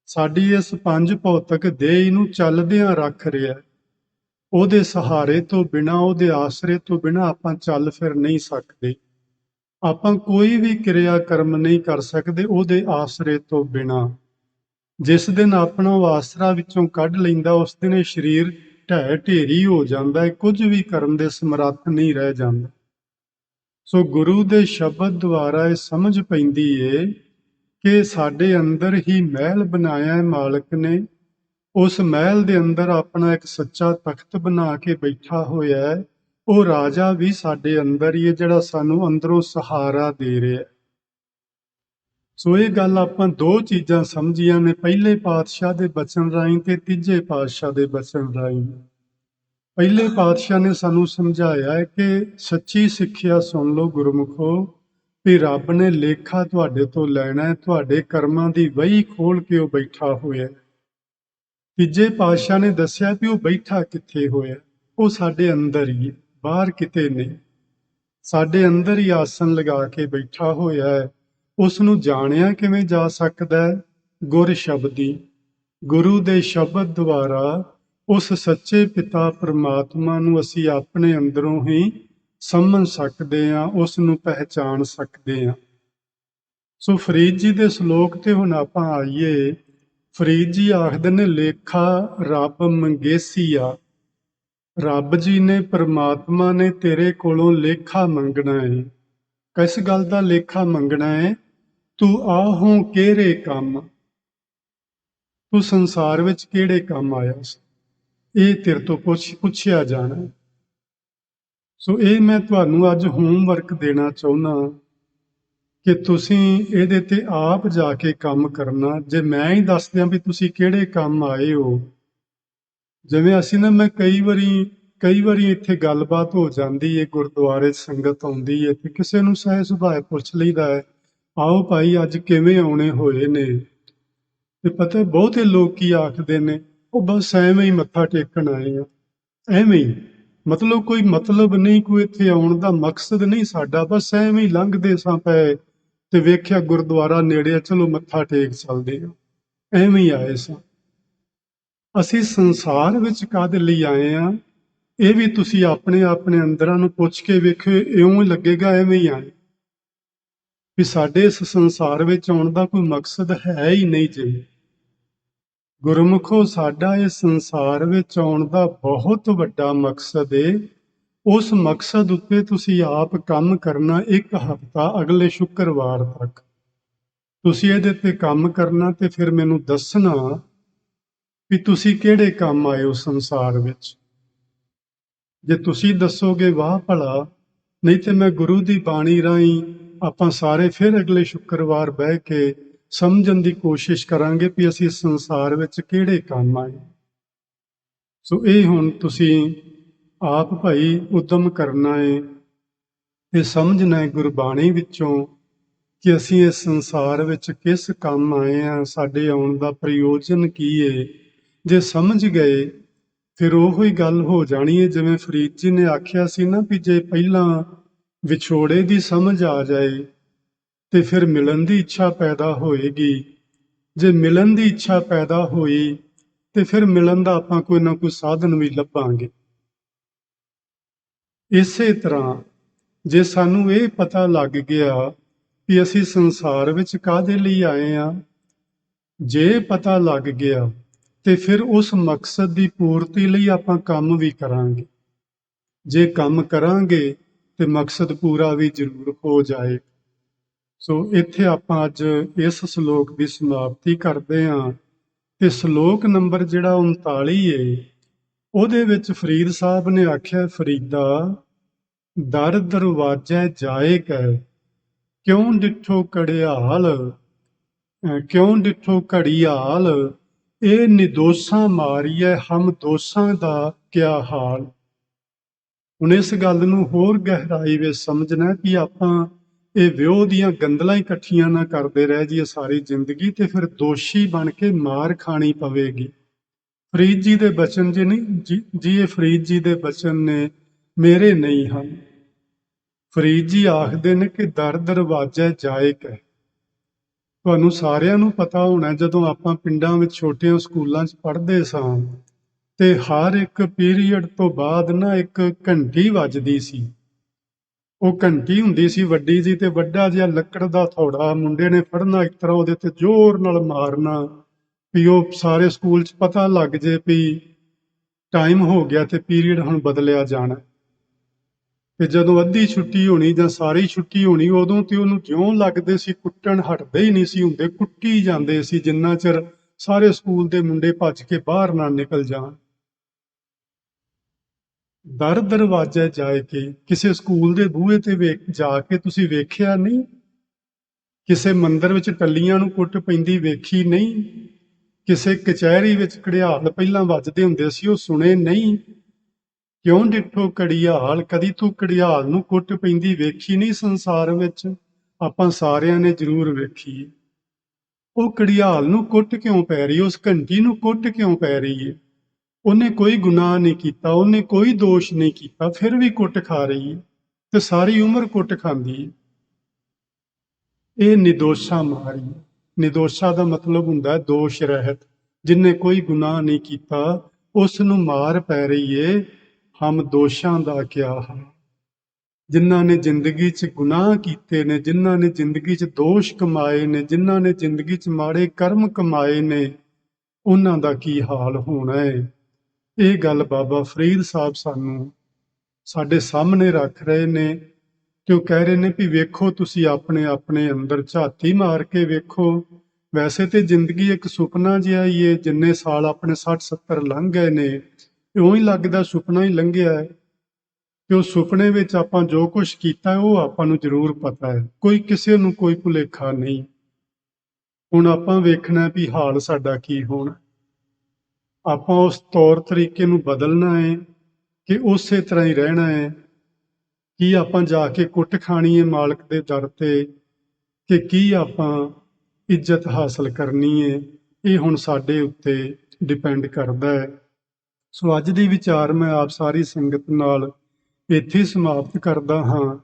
ਸਾਡੀ ਇਸ ਪੰਜ ਭੌਤਿਕ ਦੇਹ ਨੂੰ ਚੱਲਦਿਆਂ ਰੱਖ ਰਿਹਾ। ਉਹਦੇ ਸਹਾਰੇ ਤੋਂ ਬਿਨਾਂ, ਉਹਦੇ ਆਸਰੇ ਤੋਂ ਬਿਨਾਂ ਆਪਾਂ ਚੱਲ ਫਿਰ ਨਹੀਂ ਸਕਦੇ। ਆਪਾਂ ਕੋਈ ਵੀ ਕਿਰਿਆ ਕਰਮ ਨਹੀਂ ਕਰ ਸਕਦੇ ਉਹਦੇ ਆਸਰੇ ਤੋਂ ਬਿਨਾਂ। ਜਿਸ ਦਿਨ ਆਪਣਾ ਉਹ ਆਸਰਾ ਵਿੱਚੋਂ ਕੱਢ ਲੈਂਦਾ, ਉਸ ਦਿਨ ਇਹ ਸਰੀਰ ਢਹਿ ਢੇਰੀ ਹੋ ਜਾਂਦਾ ਹੈ, ਕੁਝ ਵੀ ਕਰਨ ਦੇ ਸਮਰੱਥ ਨਹੀਂ ਰਹਿ ਜਾਂਦਾ। ਸੋ ਗੁਰੂ ਦੇ ਸ਼ਬਦ ਦੁਆਰਾ ਇਹ ਸਮਝ ਪੈਂਦੀ ਏ ਕਿ ਸਾਡੇ ਅੰਦਰ ਹੀ ਮਹਿਲ ਬਣਾਇਆ ਹੈ ਮਾਲਕ ਨੇ। ਉਸ ਮਹਿਲ ਦੇ ਅੰਦਰ ਆਪਣਾ ਇੱਕ ਸੱਚਾ ਤਖਤ ਬਣਾ ਕੇ ਬੈਠਾ ਹੋਇਆ ਹੈ। ਉਹ ਰਾਜਾ ਵੀ ਸਾਡੇ ਅੰਦਰ ਹੀ ਹੈ, ਜਿਹੜਾ ਸਾਨੂੰ ਅੰਦਰੋਂ ਸਹਾਰਾ ਦੇ ਰਿਹਾ ਹੈ। ਸੋ ਇਹ ਗੱਲ ਆਪਾਂ ਦੋ ਚੀਜ਼ਾਂ ਸਮਝੀਆਂ ਨੇ, ਪਹਿਲੇ ਪਾਤਸ਼ਾਹ ਦੇ ਬਚਨ ਰਾਹੀਂ ਤੇ ਤੀਜੇ ਪਾਤਸ਼ਾਹ ਦੇ ਬਚਨ ਰਾਹੀਂ। ਪਹਿਲੇ ਪਾਤਸ਼ਾਹ ਨੇ ਸਾਨੂੰ ਸਮਝਾਇਆ ਹੈ ਕਿ ਸੱਚੀ ਸਿੱਖਿਆ ਸੁਣ ਲਓ ਗੁਰਮੁਖੋ, ਵੀ ਰੱਬ ਨੇ ਲੇਖਾ ਤੁਹਾਡੇ ਤੋਂ ਲੈਣਾ ਹੈ। ਤੁਹਾਡੇ ਕਰਮਾਂ ਦੀ ਵਹੀ ਖੋਲ ਕੇ ਉਹ ਬੈਠਾ ਹੋਇਆ। ਤੀਜੇ ਪਾਤਸ਼ਾਹ ਨੇ ਦੱਸਿਆ ਵੀ ਉਹ ਬੈਠਾ ਕਿੱਥੇ ਹੋਇਆ। ਉਹ ਸਾਡੇ ਅੰਦਰ ਹੀ, ਬਾਹਰ ਕਿਤੇ ਨਹੀਂ। ਸਾਡੇ ਅੰਦਰ ਹੀ ਆਸਣ ਲਗਾ ਕੇ ਬੈਠਾ ਹੋਇਆ ਹੈ। ਉਸ ਨੂੰ ਜਾਣਿਆ ਕਿਵੇਂ ਜਾ ਸਕਦਾ ਹੈ? ਗੁਰ ਸ਼ਬਦੀ, ਗੁਰੂ ਦੇ ਸ਼ਬਦ ਦੁਆਰਾ ਉਸ ਸੱਚੇ ਪਿਤਾ ਪਰਮਾਤਮਾ ਨੂੰ ਅਸੀਂ ਆਪਣੇ ਅੰਦਰੋਂ ਹੀ ਸਮਝ ਸਕਦੇ ਹਾਂ, ਉਸ ਨੂੰ ਪਹਿਚਾਣ ਸਕਦੇ ਹਾਂ। ਸੋ ਫਰੀਦ ਜੀ ਦੇ ਸ਼ਲੋਕ ਤੇ ਹੁਣ ਆਪਾਂ ਆਈਏ ਫਰੀਦ ਜੀ ਆਖਦੇ ਨੇ, ਲੇਖਾ ਰੱਬ ਮੰਗੇਸੀਆ। ਰੱਬ ਜੀ ਨੇ, ਪ੍ਰਮਾਤਮਾ ਨੇ ਤੇਰੇ ਕੋਲੋਂ ਲੇਖਾ ਮੰਗਣਾ ਹੈ। ਕਿਸ ਗੱਲ ਦਾ ਲੇਖਾ ਮੰਗਣਾ ਹੈ? ਤੂੰ ਆਹੋਂ ਕਿਹੜੇ ਕੰਮ, ਤੂੰ ਸੰਸਾਰ ਵਿੱਚ ਕਿਹੜੇ ਕੰਮ ਆਇਆ ਸੀ, ਇਹ ਤੇਰੇ ਤੋਂ ਪੁੱਛਿਆ ਜਾਣਾ ਹੈ। ਸੋ ਇਹ ਮੈਂ ਤੁਹਾਨੂੰ ਅੱਜ ਹੋਮਵਰਕ ਦੇਣਾ ਚਾਹੁੰਦਾ ਕਿ ਤੁਸੀਂ ਇਹਦੇ ਤੇ ਆਪ ਜਾ ਕੇ ਕੰਮ ਕਰਨਾ। ਜੇ ਮੈਂ ਹੀ ਦੱਸ ਦਿਆਂ ਵੀ ਤੁਸੀਂ ਕਿਹੜੇ ਕੰਮ ਆਏ ਹੋ, ਜਿਵੇਂ ਅਸੀਂ ਨਾ, ਮੈਂ ਕਈ ਵਾਰੀ ਇੱਥੇ ਗੱਲਬਾਤ ਹੋ ਜਾਂਦੀ ਹੈ, ਗੁਰਦੁਆਰੇ ਸੰਗਤ ਆਉਂਦੀ ਹੈ ਤੇ ਕਿਸੇ ਨੂੰ ਸਹਿ ਸੁਭਾਅ ਪੁੱਛ ਲਈਦਾ ਹੈ, ਆਓ ਭਾਈ ਅੱਜ ਕਿਵੇਂ ਆਉਣੇ ਹੋਏ ਨੇ, ਤੇ ਪਤਾ ਬਹੁਤੇ ਲੋਕ ਕੀ ਆਖਦੇ ਨੇ, ਉਹ ਬਸ ਐਵੇਂ ਹੀ ਮੱਥਾ ਟੇਕਣ ਆਏ ਆ। ਐਵੇਂ ਹੀ, ਮਤਲਬ ਕੋਈ ਮਤਲਬ ਨਹੀਂ, ਕੋਈ ਇੱਥੇ ਆਉਣ ਦਾ ਮਕਸਦ ਨਹੀਂ ਸਾਡਾ, ਬਸ ਐਵੇਂ ਹੀ ਲੰਘਦੇ ਸਾਂ ਪਏ ਤੇ ਵੇਖਿਆ ਗੁਰਦੁਆਰਾ ਨੇੜੇ ਆ, ਚਲੋ ਮੱਥਾ ਟੇਕ ਚੱਲਦੇ ਆ, ਐਵੇਂ ਹੀ ਆਏ ਸਾਂ। ਅਸੀਂ ਸੰਸਾਰ ਵਿੱਚ ਕਾਹਦੇ ਲਈ ਆਏ ਆ, ਇਹ ਵੀ ਤੁਸੀਂ ਆਪਣੇ ਅੰਦਰਾਂ ਨੂੰ ਪੁੱਛ ਕੇ ਵੇਖਿਓ, ਇਉਂ ਹੀ ਲੱਗੇਗਾ ਐਵੇਂ ਹੀ ਆਏ, ਵੀ ਸਾਡੇ ਇਸ ਸੰਸਾਰ ਵਿੱਚ ਆਉਣ ਦਾ ਕੋਈ ਮਕਸਦ ਹੈ ਹੀ ਨਹੀਂ ਜੀ। ਗੁਰਮੁਖੋ, ਸਾਡਾ ਇਸ ਸੰਸਾਰ ਵਿੱਚ ਆਉਣ ਦਾ ਬਹੁਤ ਵੱਡਾ ਮਕਸਦ ਏ। ਉਸ ਮਕਸਦ ਉੱਤੇ ਤੁਸੀਂ ਆਪ ਕੰਮ ਕਰਨਾ, 1 ਹਫ਼ਤਾ ਅਗਲੇ ਸ਼ੁੱਕਰਵਾਰ ਤੱਕ ਤੁਸੀਂ ਇਹਦੇ ਤੇ ਕੰਮ ਕਰਨਾ, ਤੇ ਫਿਰ ਮੈਨੂੰ ਦੱਸਣਾ ਵੀ ਤੁਸੀਂ ਕਿਹੜੇ ਕੰਮ ਆਏ ਹੋ ਸੰਸਾਰ ਵਿੱਚ। ਜੇ ਤੁਸੀਂ ਦੱਸੋਗੇ ਵਾਹ ਭਲਾ, ਨਹੀਂ ਤੇ ਮੈਂ ਗੁਰੂ ਦੀ ਬਾਣੀ ਰਾਹੀਂ ਆਪਾਂ ਸਾਰੇ ਫਿਰ ਅਗਲੇ ਸ਼ੁੱਕਰਵਾਰ ਬਹਿ ਕੇ ਸਮਝਣ ਦੀ ਕੋਸ਼ਿਸ਼ ਕਰਾਂਗੇ ਵੀ ਅਸੀਂ ਸੰਸਾਰ ਵਿੱਚ ਕਿਹੜੇ ਕੰਮ ਆਏ। ਸੋ ਇਹ ਹੁਣ ਤੁਸੀਂ ਆਪ ਭਾਈ ਉਦਮ ਕਰਨਾ ਹੈ ਤੇ ਸਮਝਣਾ ਹੈ ਗੁਰਬਾਣੀ ਵਿੱਚੋਂ ਕਿ ਅਸੀਂ ਇਸ ਸੰਸਾਰ ਵਿੱਚ ਕਿਸ ਕੰਮ ਆਏ ਹਾਂ, ਸਾਡੇ ਆਉਣ ਦਾ ਪ੍ਰਯੋਜਨ ਕੀ ਹੈ। ਜੇ ਸਮਝ ਗਏ ਫਿਰ ਉਹੋ ਹੀ ਗੱਲ ਹੋ ਜਾਣੀ ਹੈ, ਜਿਵੇਂ ਫਰੀਦ ਜੀ ਨੇ ਆਖਿਆ ਸੀ ਨਾ, ਵੀ ਜੇ ਪਹਿਲਾਂ ਵਿਛੋੜੇ ਦੀ ਸਮਝ ਆ ਜਾਏ ਤੇ ਫਿਰ ਮਿਲਣ ਦੀ ਇੱਛਾ ਪੈਦਾ ਹੋਏਗੀ। ਜੇ ਮਿਲਣ ਦੀ ਇੱਛਾ ਪੈਦਾ ਹੋਈ ਤੇ ਫਿਰ ਮਿਲਣ ਦਾ ਆਪਾਂ ਕੋਈ ਨਾ ਕੋਈ ਸਾਧਨ ਵੀ ਲੱਭਾਂਗੇ। ਇਸੇ ਤਰ੍ਹਾਂ ਜੇ ਸਾਨੂੰ ਇਹ ਪਤਾ ਲੱਗ ਗਿਆ ਕਿ ਅਸੀਂ ਸੰਸਾਰ ਵਿੱਚ ਕਾਹਦੇ ਲਈ ਆਏ ਆ, ਜੇ ਪਤਾ ਲੱਗ ਗਿਆ ਤੇ ਫਿਰ ਉਸ ਮਕਸਦ ਦੀ ਪੂਰਤੀ ਲਈ ਆਪਾਂ ਕੰਮ ਵੀ ਕਰਾਂਗੇ। ਜੇ ਕੰਮ ਕਰਾਂਗੇ ਤੇ ਮਕਸਦ ਪੂਰਾ ਵੀ ਜ਼ਰੂਰ ਹੋ ਜਾਏ। ਸੋ ਇੱਥੇ ਆਪਾਂ ਅੱਜ ਇਸ ਸ਼ਲੋਕ ਦੀ ਸਮਾਪਤੀ ਕਰਦੇ ਹਾਂ ਤੇ ਸ਼ਲੋਕ ਨੰਬਰ ਜਿਹੜਾ 39 ਹੈ, ਉਹਦੇ ਵਿੱਚ ਫਰੀਦ ਸਾਹਿਬ ਨੇ ਆਖਿਆ, ਫਰੀਦਾ ਦਰ ਦਰਵਾਜ਼ੇ ਜਾਏ ਕੈ, ਕਿਉਂ ਡਿਠੋ ਘੜਿਆਲ, ਕਿਉਂ ਡਿਠੋ ਘੜੀਆਲ, ਇਹ ਨਿਦੋਸ਼ਾਂ ਮਾਰੀਐ ਹਮ ਦੋਸ਼ਾਂ ਦਾ ਕਿਆ ਹਾਲ। ਹੁਣ ਇਸ ਗੱਲ ਨੂੰ ਹੋਰ ਗਹਿਰਾਈ ਵਿੱਚ ਸਮਝਣਾ ਕਿ ਆਪਾਂ ਇਹ ਵਿਉਹ ਦੀਆਂ ਗੰਦਲਾਂ ਇਕੱਠੀਆਂ ਨਾ ਕਰਦੇ ਰਹਿ ਜਾਈਏ ਸਾਰੀ ਜ਼ਿੰਦਗੀ, ਤੇ ਫਿਰ ਦੋਸ਼ੀ ਬਣ ਕੇ ਮਾਰ ਖਾਣੀ ਪਵੇਗੀ। ਫਰੀਦ ਜੀ ਦੇ ਬਚਨ ਜੀ ਇਹ ਫਰੀਦ ਜੀ ਦੇ ਬਚਨ ਨੇ, ਮੇਰੇ ਨਹੀਂ ਹਨ। ਫਰੀਦ ਜੀ ਆਖਦੇ ਨੇ ਕਿ ਦਰ ਦਰਵਾਜ਼ੇ ਜਾਏ ਕੈ। ਤੁਹਾਨੂੰ ਸਾਰਿਆਂ ਨੂੰ ਪਤਾ ਹੋਣਾ, ਜਦੋਂ ਆਪਾਂ ਪਿੰਡਾਂ ਵਿੱਚ ਛੋਟਿਆਂ ਸਕੂਲਾਂ 'ਚ ਪੜ੍ਹਦੇ ਸਾਂ ਤੇ ਹਰ ਇੱਕ ਪੀਰੀਅਡ ਤੋਂ ਬਾਅਦ ਨਾ ਇੱਕ ਘੰਟੀ ਵੱਜਦੀ ਸੀ। ਉਹ ਘੰਟੀ ਹੁੰਦੀ ਸੀ ਵੱਡੀ ਜੀ, ਤੇ ਵੱਡਾ ਜਿਹਾ ਲੱਕੜ ਦਾ ਥੋੜਾ ਮੁੰਡੇ ਨੇ ਫੜਨਾ, ਇੱਕ ਤਰ੍ਹਾਂ ਉਹਦੇ ਤੇ ਜ਼ੋਰ ਨਾਲ ਮਾਰਨਾ ਵੀ ਉਹ ਸਾਰੇ ਸਕੂਲ 'ਚ ਪਤਾ ਲੱਗ ਜੇ ਵੀ ਟਾਈਮ ਹੋ ਗਿਆ ਤੇ ਪੀਰੀਅਡ ਹੁਣ ਬਦਲਿਆ ਜਾਣਾ। ਤੇ ਜਦੋਂ ਅੱਧੀ ਛੁੱਟੀ ਹੋਣੀ ਜਾਂ ਸਾਰੀ ਛੁੱਟੀ ਹੋਣੀ, ਉਦੋਂ ਤੇ ਉਹਨੂੰ ਜਿਉਂ ਲੱਗਦੇ ਸੀ ਕੁੱਟਣ, ਹਟਦੇ ਹੀ ਨਹੀਂ ਸੀ ਹੁੰਦੇ, ਕੁੱਟੀ ਜਾਂਦੇ ਸੀ ਜਿੰਨਾ ਚਿਰ ਸਾਰੇ ਸਕੂਲ ਦੇ ਮੁੰਡੇ ਭੱਜ ਕੇ ਬਾਹਰ ਨਾ ਨਿਕਲ ਜਾਣ। ਦਰ ਦਰਵਾਜ਼ੇ ਜਾਏ ਕੇ, ਕਿਸੇ ਸਕੂਲ ਦੇ ਬੂਹੇ ਤੇ ਜਾ ਕੇ ਤੁਸੀਂ ਵੇਖਿਆ ਨਹੀਂ? ਕਿਸੇ ਮੰਦਿਰ ਵਿੱਚ ਟੱਲੀਆਂ ਨੂੰ ਕੁੱਟ ਪੈਂਦੀ ਵੇਖੀ ਨਹੀਂ? ਕਿਸੇ ਕਚਹਿਰੀ ਵਿੱਚ ਘੜਿਆਲ ਪਹਿਲਾਂ ਵੱਜਦੇ ਹੁੰਦੇ ਸੀ, ਉਹ ਸੁਣੇ ਨਹੀਂ? ਕਿਉਂ ਡਿਠੋ ਘੜੀਆਲ, ਕਦੀ ਤੂੰ ਘੜਿਆਲ ਨੂੰ ਕੁੱਟ ਪੈਂਦੀ ਵੇਖੀ ਨਹੀਂ ਸੰਸਾਰ ਵਿੱਚ? ਆਪਾਂ ਸਾਰਿਆਂ ਨੇ ਜ਼ਰੂਰ ਵੇਖੀ। ਉਹ ਘੜਿਆਲ ਨੂੰ ਕੁੱਟ ਕਿਉਂ ਪੈ ਰਹੀ, ਉਸ ਘੰਟੀ ਨੂੰ ਕੁੱਟ ਕਿਉਂ ਪੈ ਰਹੀ ਹੈ? ਉਹਨੇ ਕੋਈ ਗੁਨਾਹ ਨਹੀਂ ਕੀਤਾ, ਉਹਨੇ ਕੋਈ ਦੋਸ਼ ਨਹੀਂ ਕੀਤਾ, ਫਿਰ ਵੀ ਕੁੱਟ ਖਾ ਰਹੀ ਹੈ ਤੇ ਸਾਰੀ ਉਮਰ ਕੁੱਟ ਖਾਂਦੀ ਹੈ। ਇਹ ਨਿਦੋਸ਼ਾ ਮਾਰੀ। ਨਿਦੋਸ਼ਾ ਦਾ ਮਤਲਬ ਹੁੰਦਾ ਦੋਸ਼ ਰਹਿਤ, ਜਿਨਨੇ ਕੋਈ ਗੁਨਾਹ ਨਹੀਂ ਕੀਤਾ ਉਸ ਨੂੰ ਮਾਰ ਪੈ ਰਹੀ ਏ। ਹਮ ਦੋਸ਼ਾਂ ਦਾ ਕਿਆ ਹਾਲ। ਜਿਨ੍ਹਾਂ ਨੇ ਜ਼ਿੰਦਗੀ 'ਚ ਗੁਨਾਹ ਕੀਤੇ ਨੇ, ਜਿਨ੍ਹਾਂ ਨੇ ਜ਼ਿੰਦਗੀ 'ਚ ਦੋਸ਼ ਕਮਾਏ ਨੇ, ਜਿਨ੍ਹਾਂ ਨੇ ਜ਼ਿੰਦਗੀ 'ਚ ਮਾੜੇ ਕਰਮ ਕਮਾਏ ਨੇ, ਉਹਨਾਂ ਦਾ ਕੀ ਹਾਲ ਹੋਣਾ ਹੈ। ਇਹ ਗੱਲ ਬਾਬਾ ਫਰੀਦ ਸਾਹਿਬ ਸਾਨੂੰ ਸਾਡੇ ਸਾਹਮਣੇ ਰੱਖ ਰਹੇ ਨੇ ਤੇ ਉਹ ਕਹਿ ਰਹੇ ਨੇ ਵੀ ਵੇਖੋ ਤੁਸੀਂ ਆਪਣੇ ਅੰਦਰ ਝਾਤੀ ਮਾਰ ਕੇ ਵੇਖੋ। ਵੈਸੇ ਤੇ ਜ਼ਿੰਦਗੀ ਇੱਕ ਸੁਪਨਾ ਜਿਹਾ ਹੀ ਏ, ਜਿੰਨੇ ਸਾਲ ਆਪਣੇ 60-70 ਲੰਘ ਗਏ ਨੇ ਇਉਂ ਹੀ ਲੱਗਦਾ ਸੁਪਨਾ ਹੀ ਲੰਘਿਆ ਹੈ। ਤੇ ਉਹ ਸੁਪਨੇ ਵਿੱਚ ਆਪਾਂ ਜੋ ਕੁਝ ਕੀਤਾ ਉਹ ਆਪਾਂ ਨੂੰ ਜ਼ਰੂਰ ਪਤਾ ਹੈ, ਕੋਈ ਕਿਸੇ ਨੂੰ ਕੋਈ ਭੁਲੇਖਾ ਨਹੀਂ। ਹੁਣ ਆਪਾਂ ਵੇਖਣਾ ਵੀ ਹਾਲ ਸਾਡਾ ਕੀ ਹੋਣਾ। ਆਪਾਂ ਉਸ ਤੌਰ ਤਰੀਕੇ ਨੂੰ ਬਦਲਣਾ ਹੈ ਕਿ ਉਸੇ ਤਰ੍ਹਾਂ ਹੀ ਰਹਿਣਾ ਹੈ। ਕੀ ਆਪਾਂ ਜਾ ਕੇ ਕੁੱਟ ਖਾਣੀ ਹੈ ਮਾਲਕ ਦੇ ਦਰ ਤੇ, ਕਿ ਕੀ ਆਪਾਂ ਇੱਜ਼ਤ ਹਾਸਲ ਕਰਨੀ ਹੈ, ਇਹ ਹੁਣ ਸਾਡੇ ਉੱਤੇ ਡਿਪੈਂਡ ਕਰਦਾ ਹੈ। ਸੋ ਅੱਜ ਦੀ ਵਿਚਾਰ ਮੈਂ ਆਪ ਸਾਰੀ ਸੰਗਤ ਨਾਲ ਇੱਥੇ ਸਮਾਪਤ ਕਰਦਾ ਹਾਂ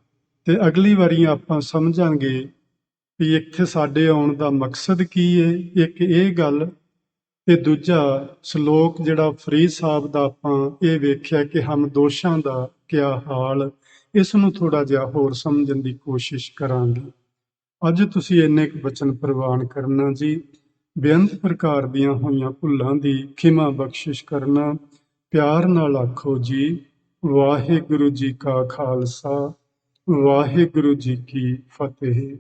ਤੇ ਅਗਲੀ ਵਾਰੀ ਆਪਾਂ ਸਮਝਾਂਗੇ ਵੀ ਇੱਥੇ ਸਾਡੇ ਆਉਣ ਦਾ ਮਕਸਦ ਕੀ ਹੈ। ਇੱਕ ਇਹ ਗੱਲ ਤੇ ਦੂਜਾ ਸ਼ਲੋਕ ਜਿਹੜਾ ਫਰੀਦ ਸਾਹਿਬ ਦਾ ਆਪਾਂ ਇਹ ਵੇਖਿਆ ਕਿ ਹਮ ਦੋਸ਼ਾਂ ਦਾ ਕਿਆ ਹਾਲ, ਇਸ ਨੂੰ ਥੋੜਾ ਜਿਹਾ ਹੋਰ ਸਮਝਣ ਦੀ ਕੋਸ਼ਿਸ਼ ਕਰਾਂਗੇ। ਅੱਜ ਤੁਸੀਂ ਇੰਨੇ ਕੁ ਬਚਨ ਪ੍ਰਵਾਨ ਕਰਨਾ ਜੀ। ਬੇਅੰਤ ਪ੍ਰਕਾਰ ਦੀਆਂ ਹੋਈਆਂ ਭੁੱਲਾਂ ਦੀ ਖਿਮਾ ਬਖਸ਼ਿਸ਼ ਕਰਨਾ। ਪਿਆਰ ਨਾਲ ਆਖੋ ਜੀ ਵਾਹਿਗੁਰੂ ਜੀ ਕਾ ਖਾਲਸਾ, ਵਾਹਿਗੁਰੂ ਜੀ ਕੀ ਫਤਿਹ।